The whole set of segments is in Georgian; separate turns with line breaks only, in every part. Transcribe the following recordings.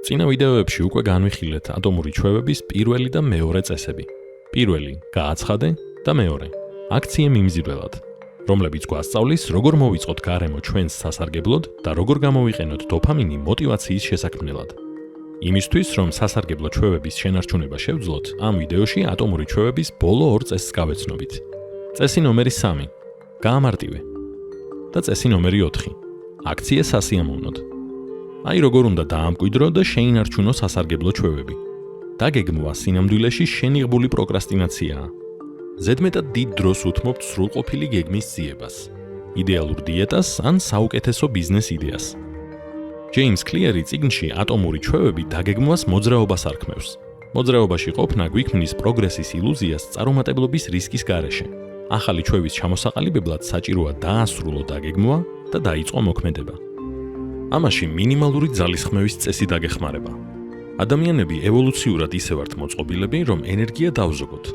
წინა ვიდეოებში უკვე განვიხილეთ ატომური ჩვევების პირველი და მეორე წესები. პირველი, გააცხადე და მეორე, აქციე მიმზიდველად, რომლებიც გვასწავლის, როგორ მოვიწყოთ გარემო ჩვენს სასარგებლოდ და როგორ გამოვიყენოთ დოფამინი მოტივაციის შესაქმნელად. იმისთვის, რომ სასარგებლო ჩვევების შენარჩუნება შევძლოთ, ამ ვიდეოში ატომური ჩვევების ბოლო ორ წესს გავეცნობით. წესი ნომერი 3, გაამარტივე და წესი ნომერი 4, აქციე სასიამოვნოდ. აი როგორ უნდა დაამკვიდრო და შეინარჩუნო სასარგებლო ჩვევები. დაგეგმვა სინამდვილეში შენიღბული პროკრასტინაციაა. ზედმეტად დიდ დროს უთმობთ სრულყოფილი გეგმის ძიებას, იდეალურ დიეტას ან საუკეთესო ბიზნეს იდეას. ჯეიმს კლიერი წიგნში ატომური ჩვევები დაგეგმვას მოძრაობას არქმევს. მოძრაობაში ყოფნა გვიქმნის პროგრესის ილუზიას წარუმატებლობის რისკის გარეშე. ახალი ჩვევის ჩამოსაყალიბებლად საჭიროა დაასრულო დაგეგმვა და დაიწყო მოქმედება. ამაში მინიმალური ძალისხმევის წესი დაგეხმარება. ადამიანები ევოლუციურად ისე ვართ მოწყობილები, რომ ენერგია დავზოგოთ.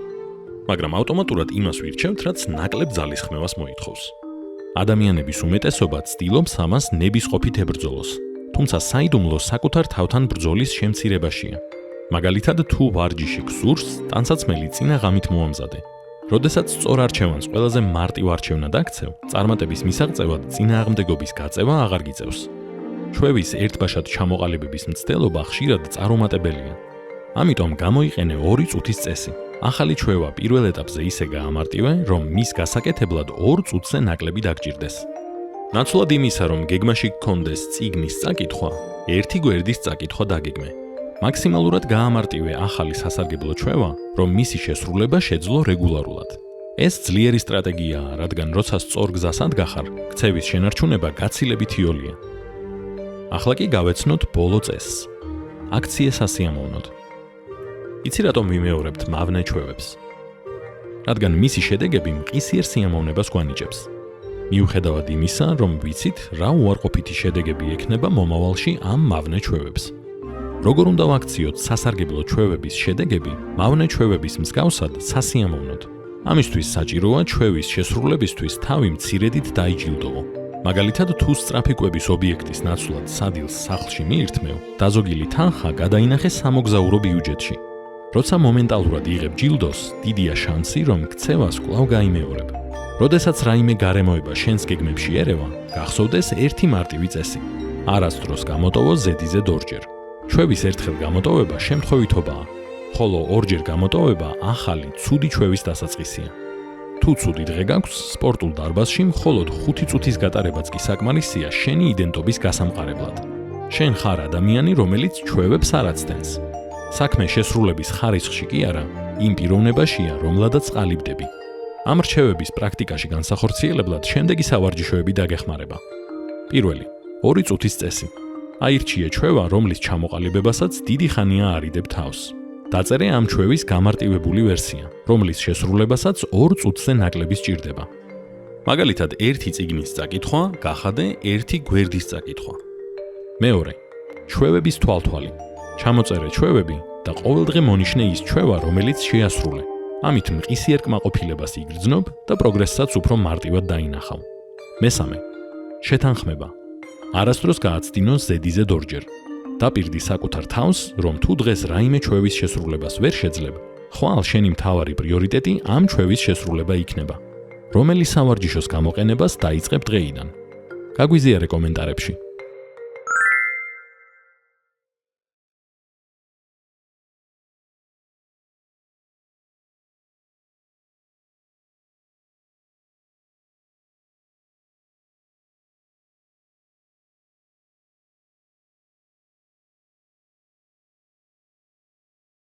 მაგრამ ავტომატურად იმას ვირჩევთ, რაც ნაკლებ ძალისხმევას მოითხოვს. ადამიანების უმეტესობა ცდილობს ამას ნებისყოფით ებრძოლოს, თუმცა საიდუმლო საკუთარ თავთან ბრძოლის შემცირებაშია. მაგალითად, თუ ვარჯიში გსურს, ტანსაცმელი წინა ღამით მოამზადე. როდესაც სწორ არჩევანს ყველაზე მარტივ არჩევნად აქცევ, წარმატების მისაღწევად წინააღმდეგობის გაწევა აღარ გიწევს. ჩვევის ერთბაშად ჩამოყალიბების მცდელობა ხშირად წარუმატებელია. ამიტომ გამოიყენე 2 წუთის წესი. ახალი ჩვევა პირველ ეტაპზე ისე გაამარტივე, რომ მის გასაკეთებლად 2 წუთზე ნაკლები დაგჭირდეს. ნაცვლად იმისა, რომ გეგმაში გქონდეს წიგნის წაკითხვა, 1 გვერდის წაკითხვა დაგეგმე. მაქსიმალურად გაამარტივე ახალი სასარგებლო ჩვევა, რომ მისი შესრულება შეძლო რეგულარულად. ეს ძლიერი სტრატეგიაა, რადგან როცა სწორ გზასად გახარ, ქცევის შენარჩუნება გაცილებით იოლია. ახლა კი გავეცნოთ ბოლო წესს. აქციე სასიამოვნოდ. იცი რატომ ვიმეორებთ მავნე ჩვევებს? რადგან მისი შედეგები მყისიერ სიამოვნებას გვანიჭებს. მიუხედავად იმისა, რომ ვიცით, რა უარყოფითი შედეგები ექნება მომავალში ამ მავნე ჩვევებს. როგორ უნდა ვაქციოთ სასარგებლო ჩვევების შედეგები მავნე ჩვევების მსგავსად სასიამოვნოდ? ამისთვის საჭიროა ჩვევის შესრულებისთვის თავი მცირედით დაიჯილდოვო. მაგალითად, თუ სწრაფი კვების ობიექტის ნაცვლად სადილს სახლში მიირთმევ, დაზოგილი თანხა გადაინახე სამოგზაურო ბიუჯეტში. როცა მომენტალურად იღებ ჯილდოს, დიდია შანსი, რომ ქცევას კვლავ გაიმეორებ. როდესაც რაიმე გარემოება შენს გეგმებში ერევა, გახსოვდეს ერთი მარტივი წესი. არასდროს გამოტოვო ზედიზედ 2-ჯერ. ჩვევის ერთხელ გამოტოვება შემთხვევითობაა, ხოლო 2-ჯერ გამოტოვება ახალი, ცუდი ჩვევის დასაწყისია. თუ ცუდი დღე გაქვს, სპორტულ დარბაზში მხოლოდ 5 წუთის გატარებაც კი საკმარისია შენი იდენტობის გასამყარებლად. შენ ხარ ადამიანი, რომელიც ჩვევებს არ აცდენს. საქმე შესრულების ხარისხში კი არა, იმ პიროვნებაშია, რომლადაც ყალიბდები. ამ რჩევების პრაქტიკაში განსახორციელებლად შემდეგი სავარჯიშოები დაგეხმარება. პირველი, 2 წუთის წესი. აირჩიე ჩვევა, რომლის ჩამოყალიბებასაც დიდი ხანია არიდებ თავს. დაწერე ამ ჩვევის გამარტივებული ვერსია, რომლის შესრულებასაც 2 წუთზე ნაკლები სჭირდება. მაგალითად, 1 წიგნის წაკითხვა, გახადე 1 გვერდის წაკითხვა. მეორე, ჩვევების თვალთვალი. ჩამოწერე ჩვევები და ყოველდღე მონიშნე ის ჩვევა, რომელიც შეასრულე. ამით მყისიერ კმაყოფილებას იგრძნობ და პროგრესსაც უფრო მარტივად დაინახავ. მესამე, შეთანხმება. არასდროს გააცდინო ზედიზედ 2-ჯერ. დაპირდი საკუთარ თავს, რომ თუ დღეს რაიმე ჩვევის შესრულებას ვერ შეძლებ, ხვალ შენი მთავარი პრიორიტეტი ამ ჩვევის შესრულება იქნება. რომელი სავარჯიშოს გამოყენებას დაიწყებ დღეიდან? გაგვიზიარე კომენტარებში.